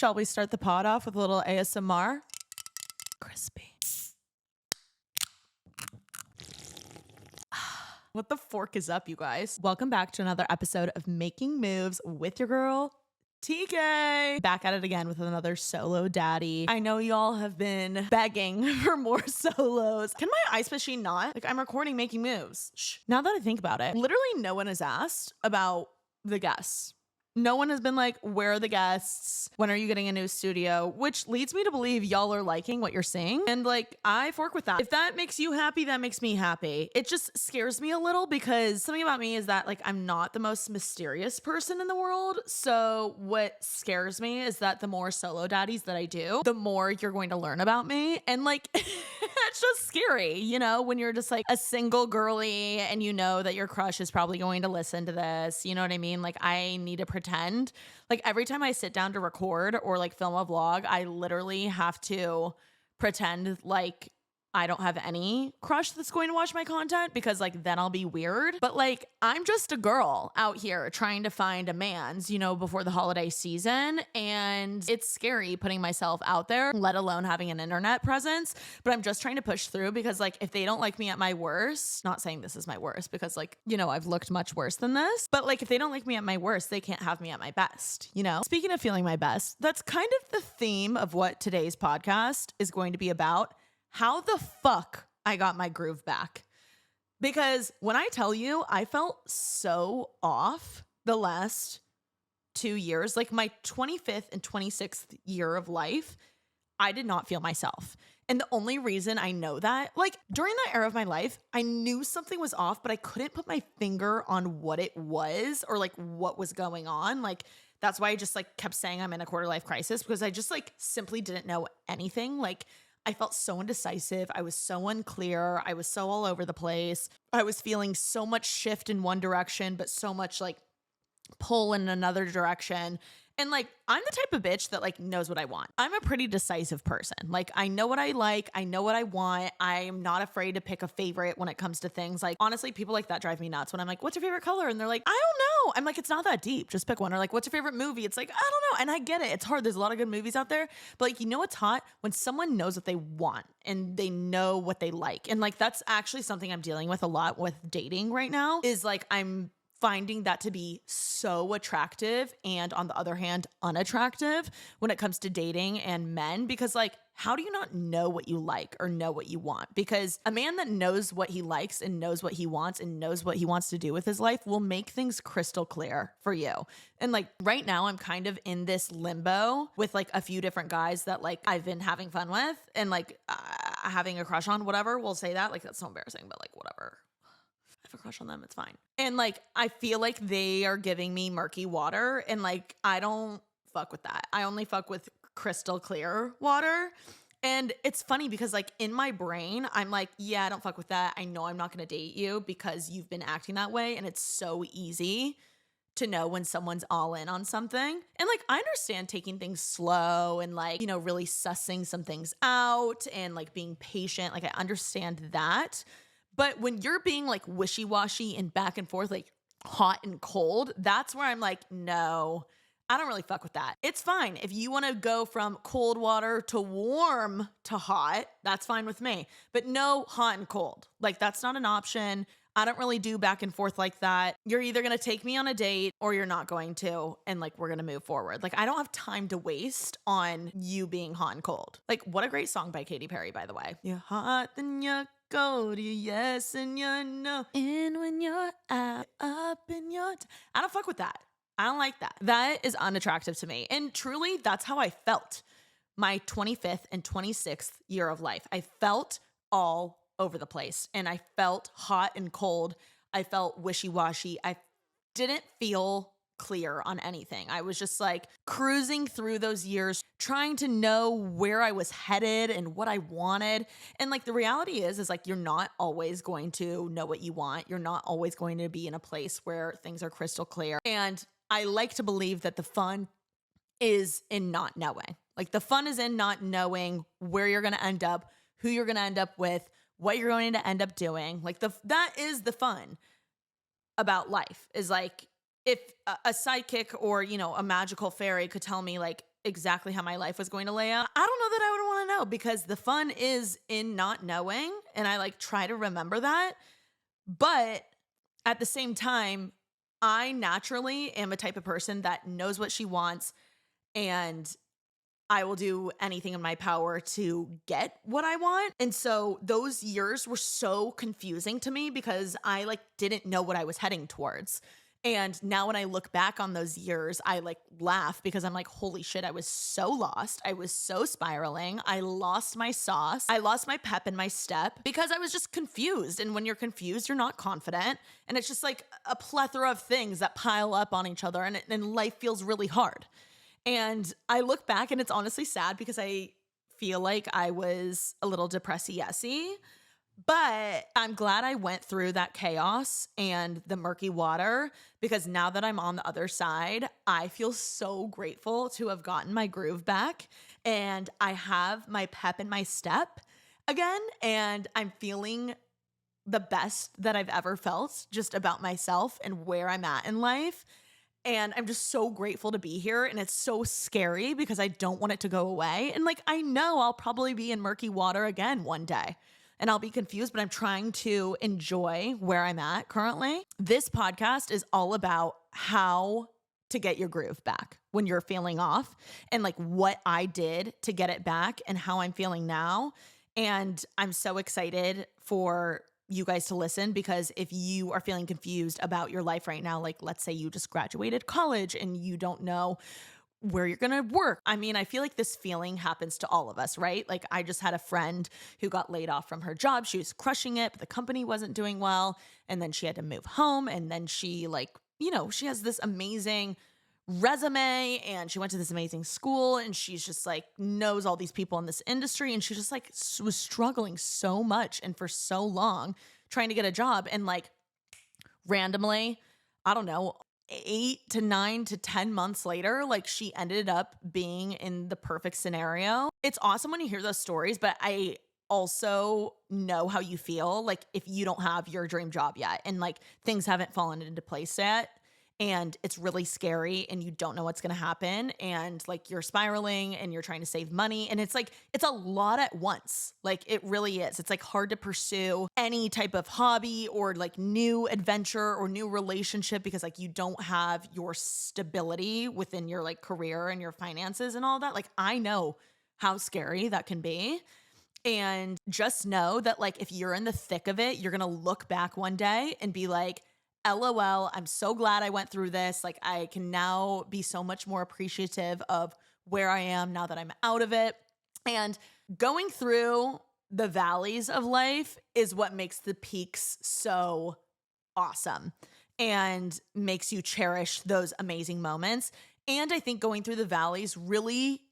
Shall we start the pod off with a little ASMR? Crispy. What the fork is up, you guys? Welcome back to another episode of Making Moves with your girl, TK. Back at it again with another solo daddy. I know y'all have been begging for more solos. Can my ice machine not? Like, I'm recording Making Moves. Shh. Now that I think about it, literally no one has asked about the guests. No one has been like, where are the guests? When are you getting a new studio? Which leads me to believe y'all are liking what you're seeing. And like, I fork with that. If that makes you happy, that makes me happy. It just scares me a little because something about me is that like, I'm not the most mysterious person in the world. So what scares me is that the more solo daddies that I do, the more you're going to learn about me. And like, it's just scary, you know, when you're just like a single girly and you know that your crush is probably going to listen to this. You know what I mean? Like, I need to pretend. Like, every time I sit down to record or like film a vlog, I literally have to pretend like I don't have any crush that's going to watch my content because like then I'll be weird. But like, I'm just a girl out here trying to find a man's, you know, before the holiday season. And it's scary putting myself out there, let alone having an internet presence. But I'm just trying to push through because like, if they don't like me at my worst, not saying this is my worst because like, you know, I've looked much worse than this, but like, if they don't like me at my worst, they can't have me at my best, you know? Speaking of feeling my best, that's kind of the theme of what today's podcast is going to be about. How the fuck I got my groove back. Because when I tell you, I felt so off the last 2 years, like my 25th and 26th year of life, I did not feel myself. And the only reason I know that, like during that era of my life, I knew something was off, but I couldn't put my finger on what it was or like what was going on. Like, that's why I just like kept saying I'm in a quarter life crisis because I just like simply didn't know anything. Like, I felt so indecisive. I was so unclear. I was so all over the place. I was feeling so much shift in one direction, but so much like pull in another direction. And like, I'm the type of bitch that like knows what I want. I'm a pretty decisive person. Like, I know what I like. I know what I want. I'm not afraid to pick a favorite when it comes to things. Like, honestly, people like that drive me nuts when I'm like, what's your favorite color? And they're like, I don't know. I'm like, it's not that deep. Just pick one. Or like, what's your favorite movie? It's like, I don't know. And I get it. It's hard. There's a lot of good movies out there. But like, you know what's hot? When someone knows what they want and they know what they like. And like, that's actually something I'm dealing with a lot with dating right now is like, I'm finding that to be so attractive and on the other hand, unattractive when it comes to dating and men, because like, how do you not know what you like or know what you want? Because a man that knows what he likes and knows what he wants and knows what he wants to do with his life will make things crystal clear for you. And like right now, I'm kind of in this limbo with like a few different guys that like I've been having fun with and like having a crush on, whatever. We'll say that. Like, that's so embarrassing, but like, whatever. A crush on them, it's fine. And like, I feel like they are giving me murky water and like, I don't fuck with that. I only fuck with crystal clear water. And it's funny because like in my brain, I'm like, yeah, I don't fuck with that. I know I'm not going to date you because you've been acting that way. And it's so easy to know when someone's all in on something. And like, I understand taking things slow and like, you know, really sussing some things out and like being patient. Like, I understand that. But when you're being like wishy-washy and back and forth, like hot and cold, that's where I'm like, no, I don't really fuck with that. It's fine. If you want to go from cold water to warm to hot, that's fine with me. But no hot and cold. Like, that's not an option. I don't really do back and forth like that. You're either going to take me on a date or you're not going to. And like, we're going to move forward. Like, I don't have time to waste on you being hot and cold. Like, what a great song by Katy Perry, by the way. You're hot, then you're cold, you yes and you no. And when you're out, up in your I don't fuck with that. I don't like that. That is unattractive to me. And truly, that's how I felt my 25th and 26th year of life. I felt all over the place and I felt hot and cold. I felt wishy-washy. I didn't feel clear on anything. I was just like cruising through those years, trying to know where I was headed and what I wanted. And like, the reality is like, you're not always going to know what you want. You're not always going to be in a place where things are crystal clear. And I like to believe that the fun is in not knowing. Like, the fun is in not knowing where you're going to end up, who you're going to end up with, what you're going to end up doing. Like, that is the fun about life, is like, if a sidekick or, you know, a magical fairy could tell me like, exactly how my life was going to lay out, I don't know that I would want to know, because the fun is in not knowing. And I like try to remember that. But at the same time, I naturally am a type of person that knows what she wants, and I will do anything in my power to get what I want. And so those years were so confusing to me because I like didn't know what I was heading towards. And now when I look back on those years, I like laugh because I'm like, holy shit, I was so lost. I was so spiraling. I lost my sauce. I lost my pep and my step because I was just confused. And when you're confused, you're not confident. And it's just like a plethora of things that pile up on each other, and life feels really hard. And I look back and it's honestly sad because I feel like I was a little depressy-yessy, but I'm glad I went through that chaos and the murky water, because now that I'm on the other side, I feel so grateful to have gotten my groove back, and I have my pep in my step again, and I'm feeling the best that I've ever felt just about myself and where I'm at in life. And I'm just so grateful to be here. And it's so scary because I don't want it to go away. And like, I know I'll probably be in murky water again one day and I'll be confused, but I'm trying to enjoy where I'm at currently. This podcast is all about how to get your groove back when you're feeling off, and like what I did to get it back and how I'm feeling now. And I'm so excited for you guys to listen, because if you are feeling confused about your life right now, like let's say you just graduated college and you don't know where you're going to work. I mean, I feel like this feeling happens to all of us, right? Like I just had a friend who got laid off from her job. She was crushing it, but the company wasn't doing well. And then she had to move home. And then she she has this amazing resume and she went to this amazing school and she's just like knows all these people in this industry, and she just like was struggling so much and for so long trying to get a job, and like randomly, I don't know, 8 to 9 to 10 months later, like she ended up being in the perfect scenario. It's awesome when you hear those stories, but I also know how you feel like if you don't have your dream job yet and like things haven't fallen into place yet, and it's really scary and you don't know what's going to happen, and like you're spiraling and you're trying to save money, and it's like it's a lot at once. Like it really is. It's like hard to pursue any type of hobby or like new adventure or new relationship because like you don't have your stability within your like career and your finances and all that. Like I know how scary that can be. And just know that like if you're in the thick of it, you're going to look back one day and be like, LOL, I'm so glad I went through this. Like I can now be so much more appreciative of where I am now that I'm out of it. And going through the valleys of life is what makes the peaks so awesome and makes you cherish those amazing moments. And I think going through the valleys really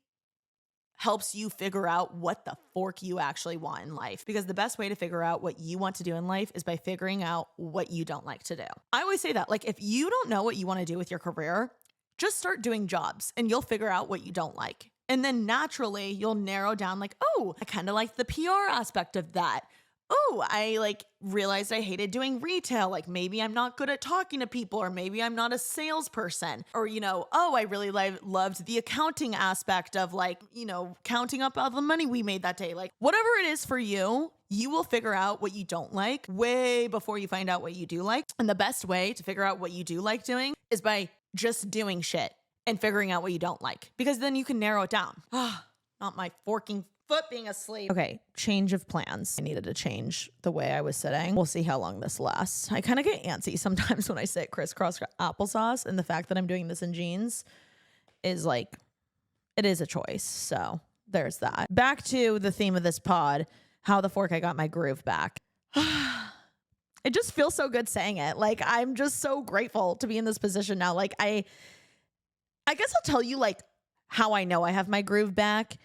helps you figure out what the fork you actually want in life. Because the best way to figure out what you want to do in life is by figuring out what you don't like to do. I always say that, like, if you don't know what you want to do with your career, just start doing jobs and you'll figure out what you don't like. And then naturally you'll narrow down like, oh, I kind of like the PR aspect of that. Oh, I like realized I hated doing retail. Like maybe I'm not good at talking to people, or maybe I'm not a salesperson, or, oh, I really loved the accounting aspect of like, counting up all the money we made that day. Like whatever it is for you, you will figure out what you don't like way before you find out what you do like. And the best way to figure out what you do like doing is by just doing shit and figuring out what you don't like, because then you can narrow it down. Not my forking foot being asleep. Okay, change of plans. I needed to change the way I was sitting. We'll see how long this lasts. I kind of get antsy sometimes when I sit crisscross applesauce, and the fact that I'm doing this in jeans is like, it is a choice. So there's that. Back to the theme of this pod, how the fork I got my groove back. It just feels so good saying it. Like I'm just so grateful to be in this position now. Like I guess I'll tell you like how I know I have my groove back.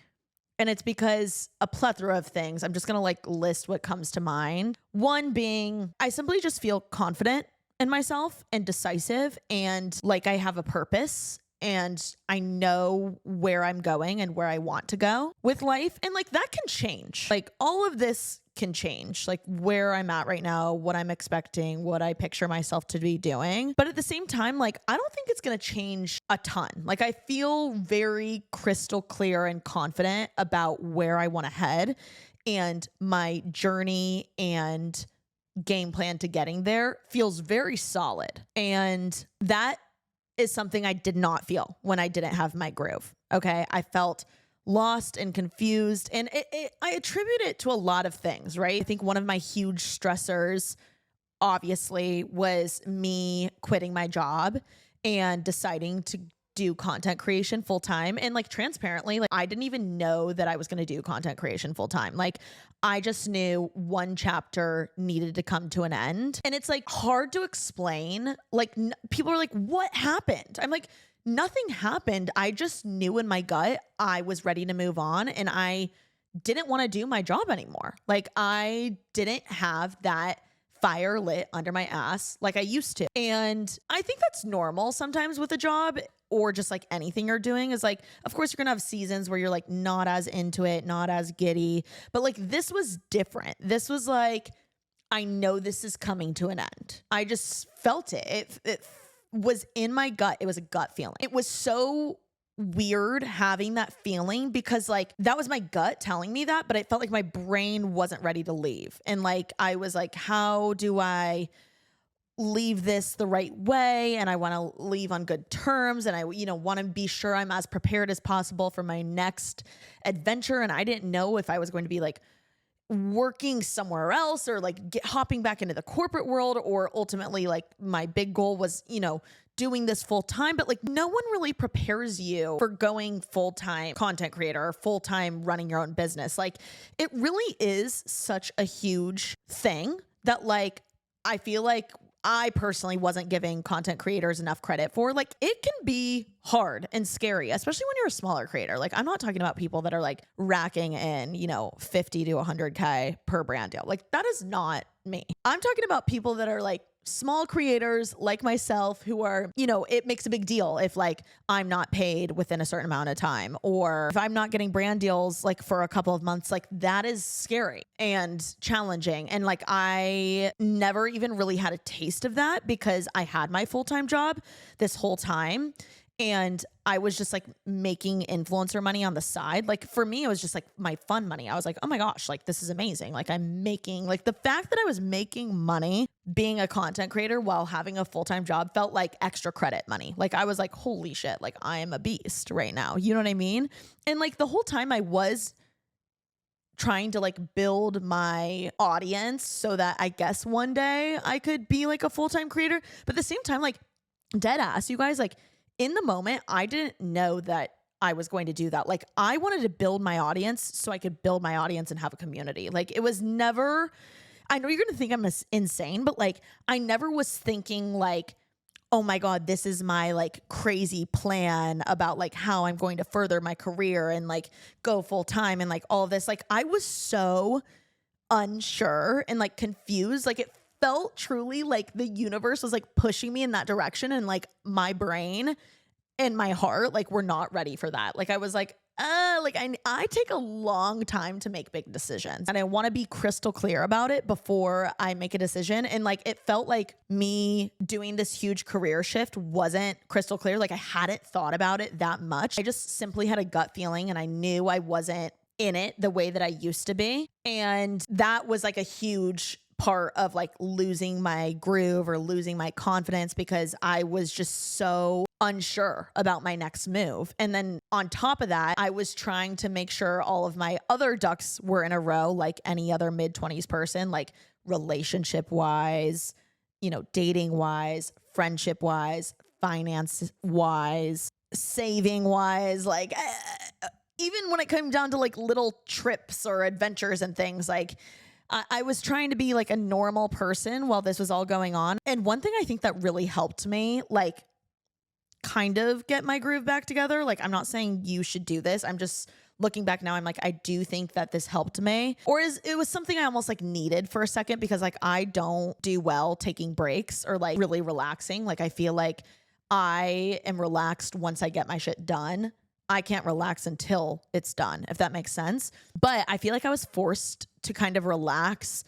And it's because a plethora of things. I'm just going to like list what comes to mind. One being, I simply just feel confident in myself and decisive, and like I have a purpose, and I know where I'm going and where I want to go with life. And like that can change. Like all of this can change, like where I'm at right now, what I'm expecting, what I picture myself to be doing. But at the same time, like I don't think it's going to change a ton. Like I feel very crystal clear and confident about where I want to head, and my journey and game plan to getting there feels very solid. And that is something I did not feel when I didn't have my groove. Okay. I felt lost and confused, and I attribute it to a lot of things, right? I think one of my huge stressors obviously was me quitting my job and deciding to do content creation full time. And like transparently, like I didn't even know that I was going to do content creation full time. Like I just knew one chapter needed to come to an end. And it's like hard to explain. Like people are like, what happened? I'm like, nothing happened. I just knew in my gut I was ready to move on, and I didn't want to do my job anymore. Like I didn't have that fire lit under my ass like I used to. And I think that's normal sometimes with a job, or just like anything you're doing, is like, of course you're going to have seasons where you're like not as into it, not as giddy, but like this was different. This was like, I know this is coming to an end. I just felt it. It was in my gut. It was a gut feeling. It was so weird having that feeling, because like that was my gut telling me that, but I felt like my brain wasn't ready to leave. And like I was like, how do I leave this the right way? And I want to leave on good terms, and I want to be sure I'm as prepared as possible for my next adventure. And I didn't know if I was going to be like working somewhere else, or like hopping back into the corporate world, or ultimately like my big goal was, doing this full time. But like no one really prepares you for going full-time content creator or full-time running your own business. Like it really is such a huge thing that like I feel like I personally wasn't giving content creators enough credit for. Like it can be hard and scary, especially when you're a smaller creator. Like I'm not talking about people that are like racking in, 50 to 100K per brand deal. Like that is not me. I'm talking about people that are like small creators like myself, who are, it makes a big deal if like I'm not paid within a certain amount of time, or if I'm not getting brand deals like for a couple of months. Like that is scary and challenging. And like I never even really had a taste of that, because I had my full-time job this whole time, and I was just like making influencer money on the side. Like for me, it was just like my fun money. I was like, oh my gosh, like this is amazing. Like I'm making, like the fact that I was making money being a content creator while having a full-time job felt like extra credit money. Like I was like, holy shit, like I am a beast right now. You know what I mean? And like the whole time I was trying to like build my audience so that I guess one day I could be like a full-time creator. But at the same time, like dead ass, you guys, like in the moment, I didn't know that I was going to do that. Like I wanted to build my audience so I could build my audience and have a community. Like it was never, I know you're going to think I'm insane, but like I never was thinking like, oh my God, this is my like crazy plan about like how I'm going to further my career and like go full time and like all of this. Like I was so unsure and like confused. Like it felt truly like the universe was like pushing me in that direction, and like my brain and my heart like were not ready for that. Like I was like, I take a long time to make big decisions, and I want to be crystal clear about it before I make a decision. And like it felt like me doing this huge career shift wasn't crystal clear. Like I hadn't thought about it that much. I just simply had a gut feeling, and I knew I wasn't in it the way that I used to be. And that was like a huge part of like losing my groove or losing my confidence, because I was just so unsure about my next move. And then on top of that, I was trying to make sure all of my other ducks were in a row, like any other mid-20s person, like relationship wise, dating wise, friendship wise, finance wise, saving wise, like even when it came down to like little trips or adventures and things, like I was trying to be like a normal person while this was all going on. And one thing I think that really helped me, like kind of get my groove back together. Like, I'm not saying you should do this. I'm just looking back now. I'm like, I do think that this helped me, or it was something I almost like needed for a second, because like I don't do well taking breaks or like really relaxing. Like I feel like I am relaxed once I get my shit done. I can't relax until it's done, if that makes sense. But I feel like I was forced to kind of relax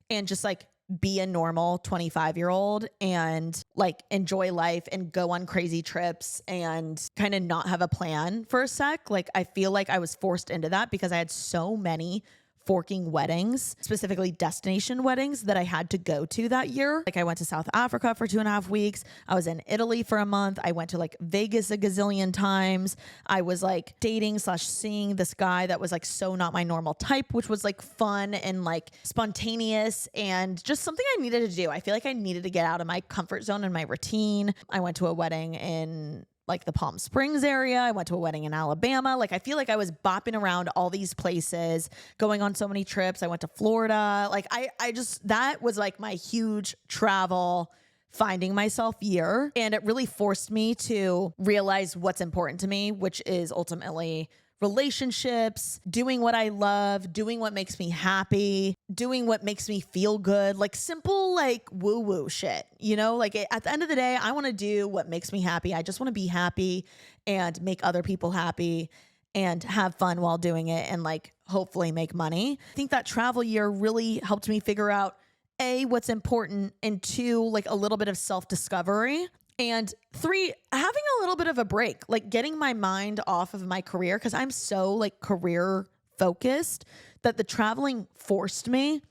and just like be a normal 25-year-old and like enjoy life and go on crazy trips and kind of not have a plan for a sec. Like I feel like I was forced into that because I had so many forking weddings, specifically destination weddings that I had to go to that year. Like I went to South Africa for 2.5 weeks. I was in Italy for a month. I went to like Vegas a gazillion times. I was like dating/seeing this guy that was like so not my normal type, which was like fun and like spontaneous and just something I needed to do. I feel like I needed to get out of my comfort zone and my routine. I went to a wedding in like the Palm Springs area. I went to a wedding in Alabama. Like I feel like I was bopping around all these places, going on so many trips. I went to Florida. Like I just, that was like my huge travel finding myself year. And it really forced me to realize what's important to me, which is ultimately relationships, doing what I love, doing what makes me happy, doing what makes me feel good, like simple, like woo-woo shit, you know, like at the end of the day, I want to do what makes me happy. I just want to be happy and make other people happy and have fun while doing it and like hopefully make money. I think that travel year really helped me figure out A, what's important, and 2, like a little bit of self-discovery. And 3, having a little bit of a break, like getting my mind off of my career, because I'm so like career focused that the traveling forced me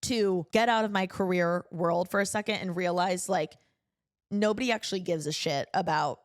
to get out of my career world for a second and realize like nobody actually gives a shit about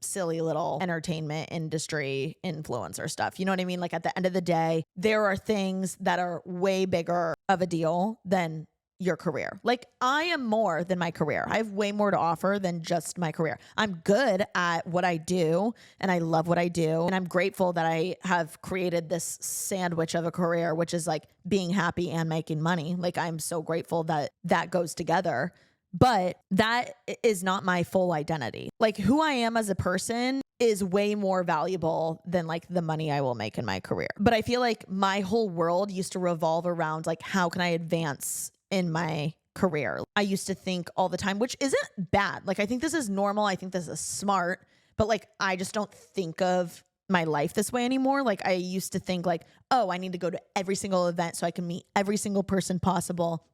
silly little entertainment industry influencer stuff. You know what I mean? Like at the end of the day, there are things that are way bigger of a deal than your career. Like I am more than my career. I have way more to offer than just my career. I'm good at what I do and I love what I do. And I'm grateful that I have created this sandwich of a career, which is like being happy and making money. Like I'm so grateful that that goes together. But that is not my full identity. Like who I am as a person is way more valuable than like the money I will make in my career. But I feel like my whole world used to revolve around like, how can I advance in my career? I used to think all the time, which isn't bad. Like, I think this is normal. I think this is smart, but like, I just don't think of my life this way anymore. Like I used to think like, oh, I need to go to every single event so I can meet every single person possible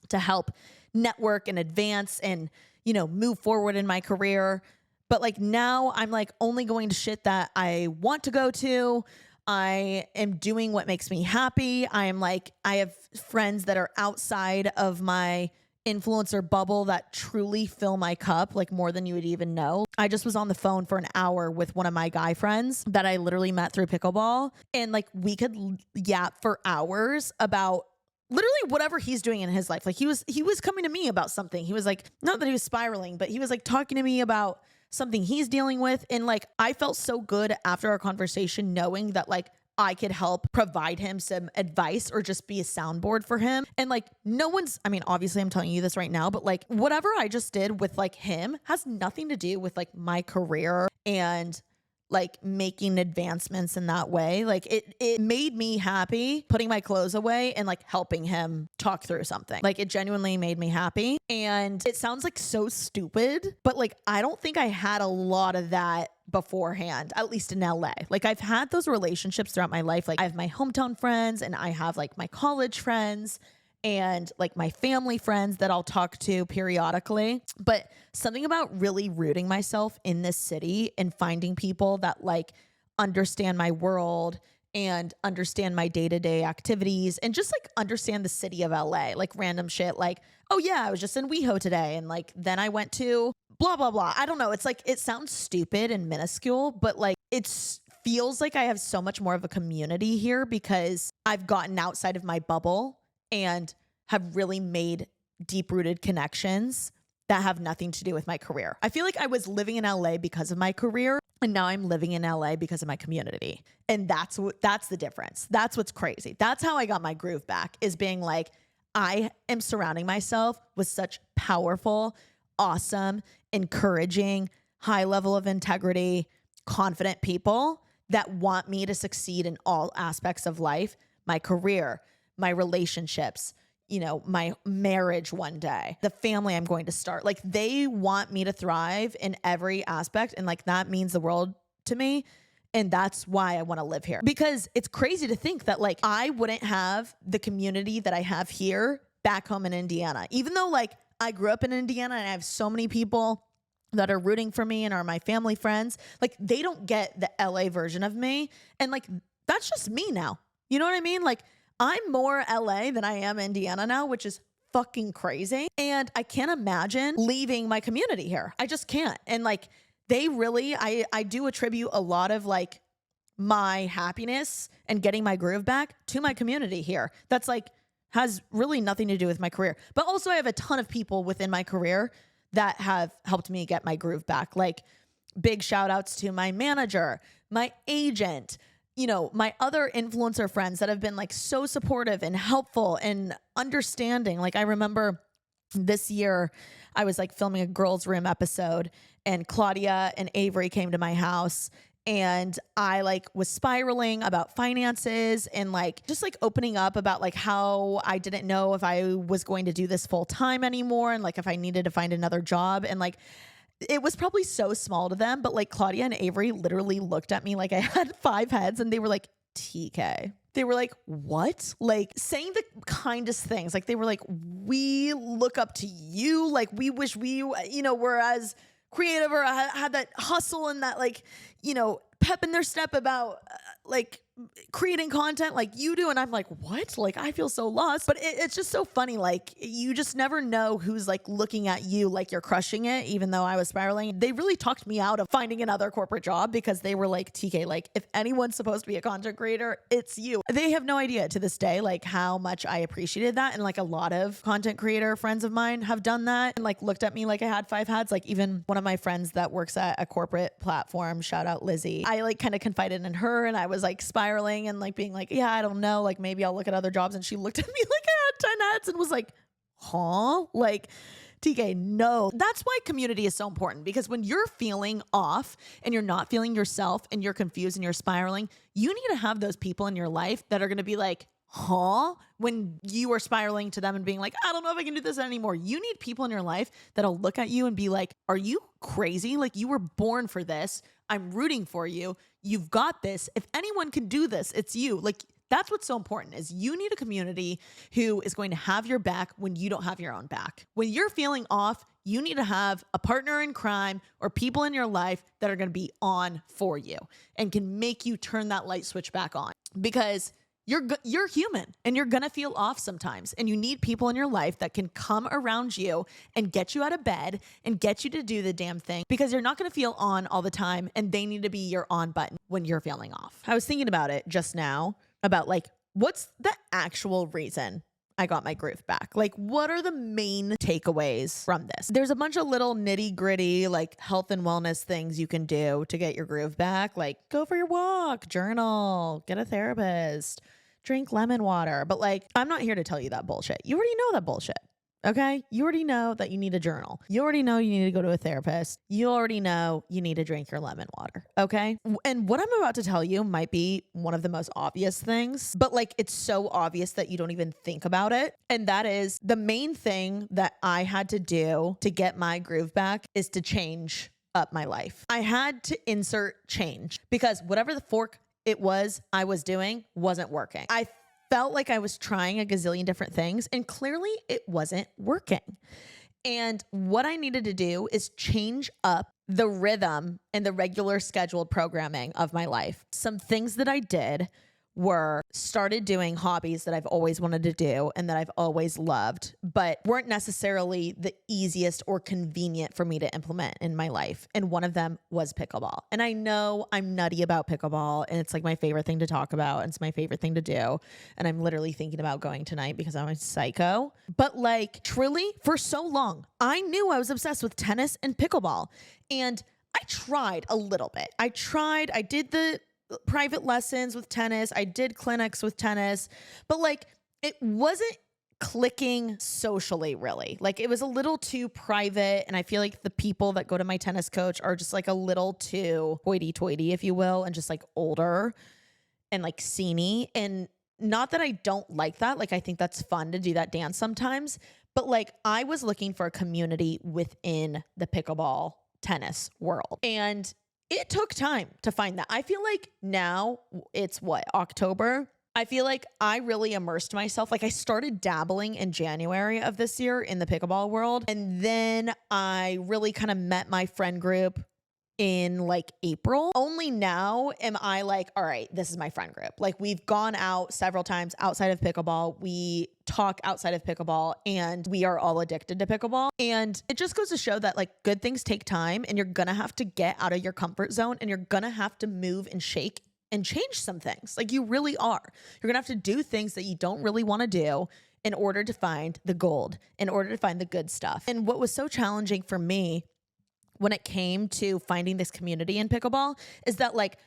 to help network and advance and, you know, move forward in my career. But like now I'm like only going to shit that I want to go to. I am doing what makes me happy. I have friends that are outside of my influencer bubble that truly fill my cup, like more than you would even know. I just was on the phone for an hour with one of my guy friends that I literally met through pickleball. And like we could yap for hours about literally whatever he's doing in his life. Like he was coming to me about something. He was like, not that he was spiraling, but he was like talking to me about something he's dealing with. And like, I felt so good after our conversation knowing that like I could help provide him some advice or just be a soundboard for him. And like, obviously I'm telling you this right now, but like whatever I just did with like him has nothing to do with like my career and like making advancements in that way. Like it made me happy putting my clothes away and like helping him talk through something. Like it genuinely made me happy. And it sounds like so stupid, but like I don't think I had a lot of that beforehand, at least in LA. Like I've had those relationships throughout my life. Like I have my hometown friends and I have like my college friends and like my family friends that I'll talk to periodically. But something about really rooting myself in this city and finding people that like understand my world and understand my day-to-day activities and just like understand the city of LA, like random shit. Like, oh yeah, I was just in WeHo today. And like, then I went to blah, blah, blah. I don't know. It's like, it sounds stupid and minuscule, but like feels like I have so much more of a community here because I've gotten outside of my bubble and have really made deep-rooted connections that have nothing to do with my career. I feel like I was living in LA because of my career, and now I'm living in LA because of my community. And that's the difference. That's what's crazy. That's how I got my groove back, is being like, I am surrounding myself with such powerful, awesome, encouraging, high level of integrity, confident people that want me to succeed in all aspects of life, my career, my relationships, my marriage one day, the family I'm going to start. Like they want me to thrive in every aspect. And like that means the world to me. And that's why I want to live here, because it's crazy to think that like I wouldn't have the community that I have here back home in Indiana, even though like I grew up in Indiana and I have so many people that are rooting for me and are my family friends. Like they don't get the LA version of me. And like, that's just me now. You know what I mean? Like I'm more LA than I am Indiana now, which is fucking crazy. And I can't imagine leaving my community here. I just can't. And like, they really, I do attribute a lot of like my happiness and getting my groove back to my community here. That's like, has really nothing to do with my career. But also I have a ton of people within my career that have helped me get my groove back. Like big shout outs to my manager, my agent, my other influencer friends that have been like so supportive and helpful and understanding. Like I remember this year I was like filming a girls room episode and Claudia and Avery came to my house and I like was spiraling about finances and like just like opening up about like how I didn't know if I was going to do this full time anymore. And like if I needed to find another job, and like it was probably so small to them, but like Claudia and Avery literally looked at me like I had 5 heads and they were like, TK. They were like, what? Like saying the kindest things. Like they were like, we look up to you. Like we wish we, were as creative or had that hustle and that like, pep in their step about like creating content like you do. And I'm like, what? Like, I feel so lost, but it's just so funny. Like you just never know who's like looking at you like you're crushing it. Even though I was spiraling, they really talked me out of finding another corporate job because they were like, TK, like if anyone's supposed to be a content creator, it's you. They have no idea to this day, like how much I appreciated that. And like a lot of content creator friends of mine have done that and like looked at me like I had 5 hats. Like even one of my friends that works at a corporate platform, shout out Lizzie, I like kind of confided in her and I was like spiraling and like being like, yeah, I don't know, like maybe I'll look at other jobs. And she looked at me like I had 10 hats and was like, huh? Like, TK, no. That's why community is so important, because when you're feeling off and you're not feeling yourself and you're confused and you're spiraling, you need to have those people in your life that are going to be like, huh? When you are spiraling to them and being like, I don't know if I can do this anymore. You need people in your life that'll look at you and be like, are you crazy? Like you were born for this. I'm rooting for you. You've got this. If anyone can do this, it's you. Like that's what's so important, is you need a community who is going to have your back when you don't have your own back. When you're feeling off, you need to have a partner in crime or people in your life that are going to be on for you and can make you turn that light switch back on, because you're human and you're going to feel off sometimes. And you need people in your life that can come around you and get you out of bed and get you to do the damn thing, because you're not going to feel on all the time. And they need to be your on button when you're feeling off. I was thinking about it just now about like, what's the actual reason I got my groove back? Like, what are the main takeaways from this? There's a bunch of little nitty gritty, like health and wellness things you can do to get your groove back. Like go for your walk, journal, get a therapist, drink lemon water. But like, I'm not here to tell you that bullshit. You already know that bullshit. Okay. You already know that you need a journal. You already know you need to go to a therapist. You already know you need to drink your lemon water. Okay. And what I'm about to tell you might be one of the most obvious things, but like, it's so obvious that you don't even think about it. And that is the main thing that I had to do to get my groove back is to change up my life. I had to insert change, because whatever the fork it was I was doing wasn't working. I felt like I was trying a gazillion different things and clearly it wasn't working. And what I needed to do is change up the rhythm and the regular scheduled programming of my life. Some things that I did were started doing hobbies that I've always wanted to do and that I've always loved, but weren't necessarily the easiest or convenient for me to implement in my life. And one of them was pickleball. And I know I'm nutty about pickleball and it's like my favorite thing to talk about. And it's my favorite thing to do. And I'm literally thinking about going tonight because I'm a psycho. But like truly for so long, I knew I was obsessed with tennis and pickleball. And I tried a little bit. I did the private lessons with tennis. I did clinics with tennis, but like it wasn't clicking socially really. Like it was a little too private. And I feel like the people that go to my tennis coach are just like a little too hoity-toity, if you will, and just like older and like sceney and not that I don't like that. Like, I think that's fun to do that dance sometimes, but like I was looking for a community within the pickleball tennis world. And it took time to find that. I feel like now it's what, October? I feel like I really immersed myself. Like I started dabbling in January of this year in the pickleball world. And then I really kind of met my friend group in like April. Only now am I like, all right, this is my friend group. Like we've gone out several times outside of pickleball. We talk outside of pickleball and we are all addicted to pickleball. And it just goes to show that like good things take time and you're going to have to get out of your comfort zone and you're going to have to move and shake and change some things. Like you really are. You're going to have to do things that you don't really want to do in order to find the gold, in order to find the good stuff. And what was so challenging for me when it came to finding this community in pickleball is that like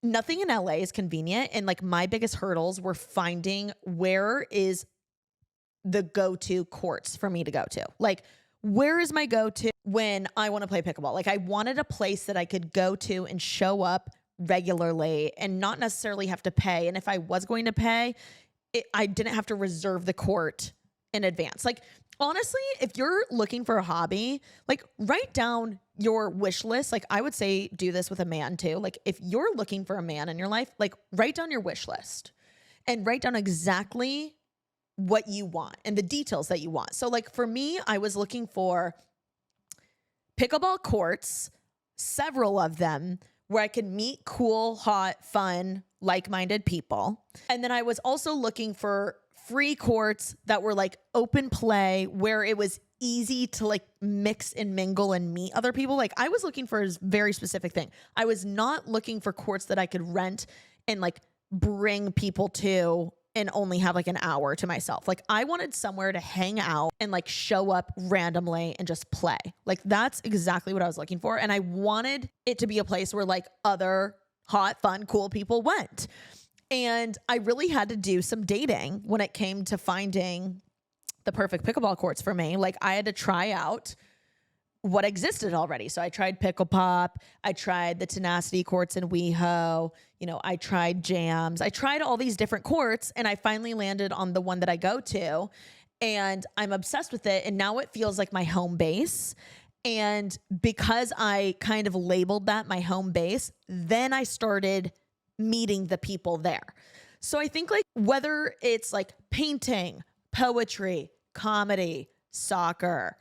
nothing in LA is convenient. And like my biggest hurdles were finding where is the go-to courts for me to go to. Like where is my go-to when I want to play pickleball? Like I wanted a place that I could go to and show up regularly and not necessarily have to pay. And if I was going to pay, I didn't have to reserve the court in advance. Like honestly, if you're looking for a hobby, like write down your wish list. Like I would say do this with a man too. Like if you're looking for a man in your life, like write down your wish list and write down exactly what you want and the details that you want. So like for me, I was looking for pickleball courts, several of them where I could meet cool, hot, fun, like-minded people. And then I was also looking for free courts that were like open play where it was easy to like mix and mingle and meet other people. Like I was looking for a very specific thing. I was not looking for courts that I could rent and like bring people to and only have like an hour to myself. Like I wanted somewhere to hang out and like show up randomly and just play. Like that's exactly what I was looking for. And I wanted it to be a place where like other hot, fun, cool people went. And I really had to do some dating when it came to finding the perfect pickleball courts for me. Like I had to try out what existed already. So I tried Pickle Pop. I tried the Tenacity courts in WeHo. You know, I tried Jams. I tried all these different courts and I finally landed on the one that I go to and I'm obsessed with it. And now it feels like my home base. And because I kind of labeled that my home base, then I started meeting the people there. So I think like whether it's like painting, poetry, comedy, soccer,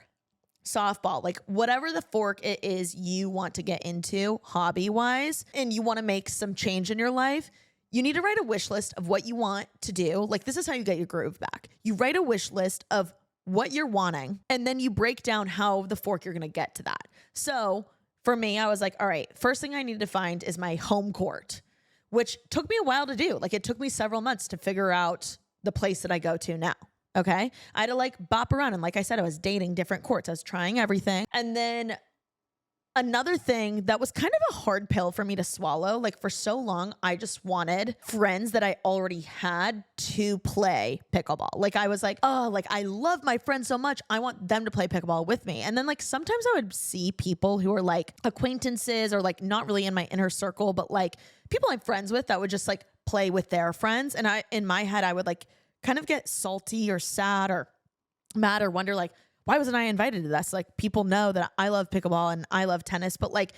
softball, like whatever the fork it is you want to get into hobby wise, and you want to make some change in your life, you need to write a wish list of what you want to do. Like this is how you get your groove back. You write a wish list of what you're wanting, and then you break down how the fork you're going to get to that. So for me, I was like, all right, first thing I need to find is my home court, which took me a while to do. Like it took me several months to figure out the place that I go to now. Okay. I had to like bop around. And like I said, I was dating different courts. I was trying everything. And then another thing that was kind of a hard pill for me to swallow, like for so long, I just wanted friends that I already had to play pickleball. Like I was like, oh, like I love my friends so much. I want them to play pickleball with me. And then like sometimes I would see people who are like acquaintances or like not really in my inner circle, but like people I'm friends with that would just like play with their friends. And in my head, I would like kind of get salty or sad or mad or wonder like, why wasn't I invited to this? Like people know that I love pickleball and I love tennis, but like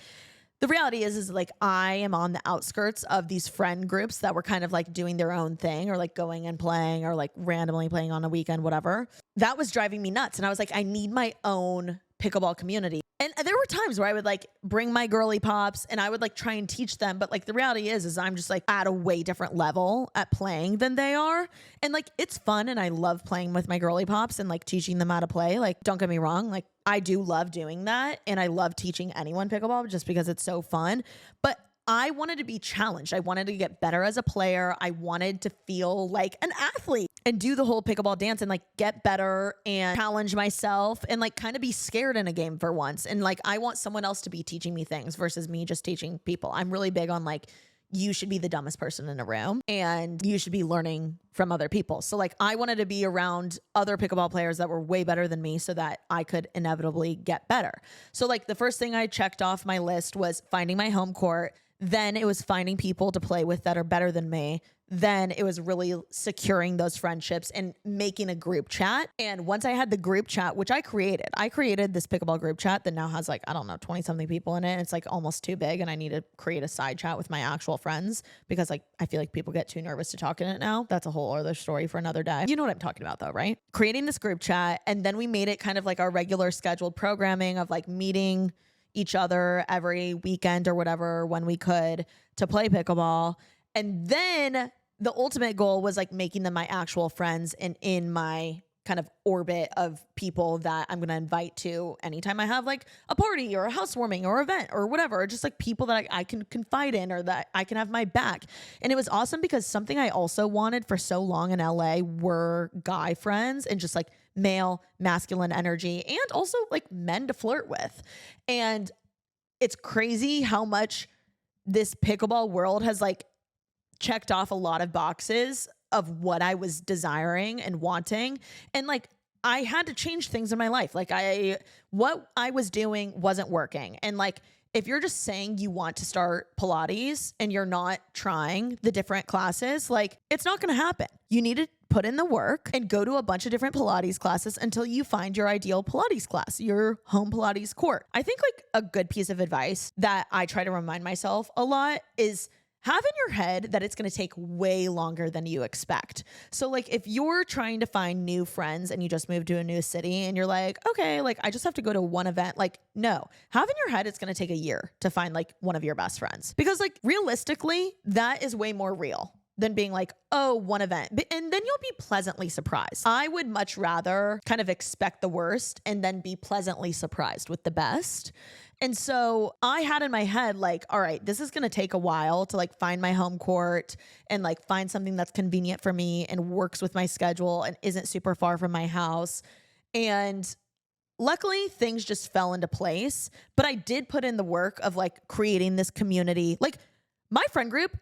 the reality is like I am on the outskirts of these friend groups that were kind of like doing their own thing or like going and playing or like randomly playing on a weekend, whatever. That was driving me nuts. And I was like, I need my own pickleball community. And there were times where I would like bring my girly pops and I would like try and teach them. But like the reality is I'm just like at a way different level at playing than they are. And like, it's fun. And I love playing with my girly pops and like teaching them how to play. Like, don't get me wrong. Like I do love doing that. And I love teaching anyone pickleball just because it's so fun. But I wanted to be challenged. I wanted to get better as a player. I wanted to feel like an athlete and do the whole pickleball dance and like get better and challenge myself and like kind of be scared in a game for once. And like, I want someone else to be teaching me things versus me just teaching people. I'm really big on like, you should be the dumbest person in a room and you should be learning from other people. So like, I wanted to be around other pickleball players that were way better than me so that I could inevitably get better. So like the first thing I checked off my list was finding my home court. Then it was finding people to play with that are better than me. Then it was really securing those friendships and making a group chat. And once I had the group chat, which I created this pickleball group chat that now has like, I don't know, 20 something people in it. It's like almost too big. And I need to create a side chat with my actual friends because like, I feel like people get too nervous to talk in it now. That's a whole other story for another day. You know what I'm talking about though, right? Creating this group chat. And then we made it kind of like our regular scheduled programming of like meeting each other every weekend or whatever when we could to play pickleball. And then the ultimate goal was like making them my actual friends and in my kind of orbit of people that I'm going to invite to anytime I have like a party or a housewarming or event or whatever, or just like people that I can confide in or that I can have my back. And it was awesome because something I also wanted for so long in LA were guy friends and just like male masculine energy and also like men to flirt with. And it's crazy how much this pickleball world has like checked off a lot of boxes of what I was desiring and wanting. And like, I had to change things in my life. Like what I was doing wasn't working. And like, if you're just saying you want to start Pilates and you're not trying the different classes, like it's not going to happen. You need to put in the work and go to a bunch of different Pilates classes until you find your ideal Pilates class, your home Pilates court. I think like a good piece of advice that I try to remind myself a lot is have in your head that it's going to take way longer than you expect. So like if you're trying to find new friends and you just moved to a new city and you're like, okay, like I just have to go to one event. Like, no, have in your head it's going to take a year to find like one of your best friends. Because like realistically, that is way more real than being like, oh, one event. And then you'll be pleasantly surprised. I would much rather kind of expect the worst and then be pleasantly surprised with the best. And so I had in my head, like, all right, this is going to take a while to like find my home court and like find something that's convenient for me and works with my schedule and isn't super far from my house. And luckily things just fell into place, but I did put in the work of like creating this community. Like my friend group,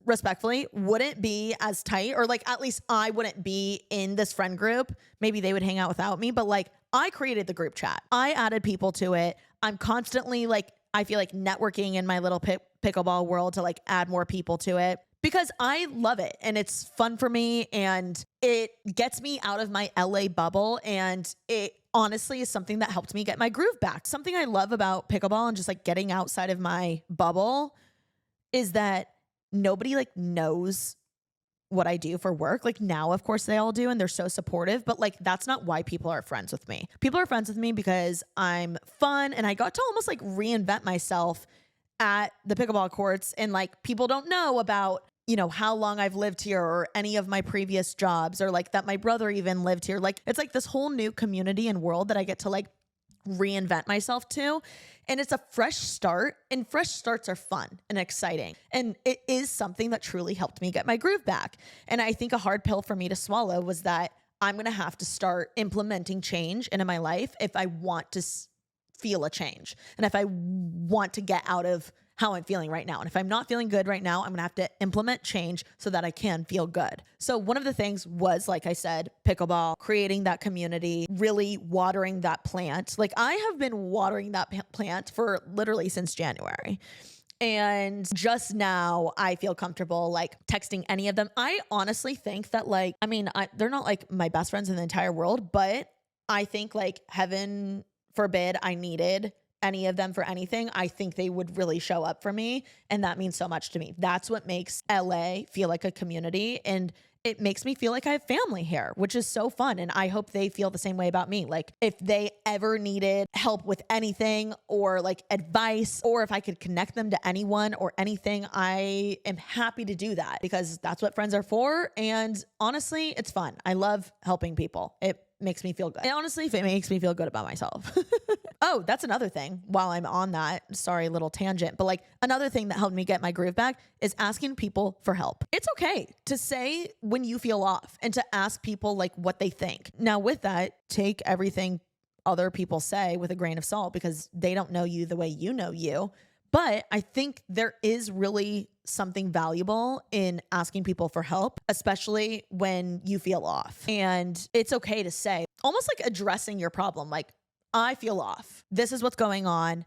respectfully, wouldn't be as tight, or like at least I wouldn't be in this friend group. Maybe they would hang out without me, but like I created the group chat. I added people to it. I'm constantly like, I feel like networking in my little pickleball world to like add more people to it because I love it and it's fun for me and it gets me out of my LA bubble. And it honestly is something that helped me get my groove back. Something I love about pickleball and just like getting outside of my bubble is that nobody like knows what I do for work. Like now, of course they all do. And they're so supportive, but like, that's not why people are friends with me. People are friends with me because I'm fun. And I got to almost like reinvent myself at the pickleball courts. And like, people don't know about, you know, how long I've lived here or any of my previous jobs or like that my brother even lived here. Like, it's like this whole new community and world that I get to like reinvent myself to. And it's a fresh start, and fresh starts are fun and exciting. And it is something that truly helped me get my groove back. And I think a hard pill for me to swallow was that I'm going to have to start implementing change into my life if I want to feel a change. And if I want to get out of how I'm feeling right now. And if I'm not feeling good right now, I'm going to have to implement change so that I can feel good. So one of the things was, like I said, pickleball, creating that community, really watering that plant. Like I have been watering that plant for literally since January. And just now I feel comfortable like texting any of them. I honestly think that like, I mean, they're not like my best friends in the entire world, but I think like heaven forbid I needed any of them for anything, I think they would really show up for me. And that means so much to me. That's what makes LA feel like a community. And it makes me feel like I have family here, which is so fun. And I hope they feel the same way about me. Like if they ever needed help with anything or like advice, or if I could connect them to anyone or anything, I am happy to do that because that's what friends are for. And honestly, it's fun. I love helping people. It makes me feel good. And honestly, if it makes me feel good about myself. Oh, that's another thing while I'm on that, sorry, little tangent, but like another thing that helped me get my groove back is asking people for help. It's okay to say when you feel off and to ask people like what they think. Now with that, take everything other people say with a grain of salt because they don't know you the way you know you. But I think there is really something valuable in asking people for help, especially when you feel off. And it's okay to say, almost like addressing your problem. Like, I feel off. This is what's going on.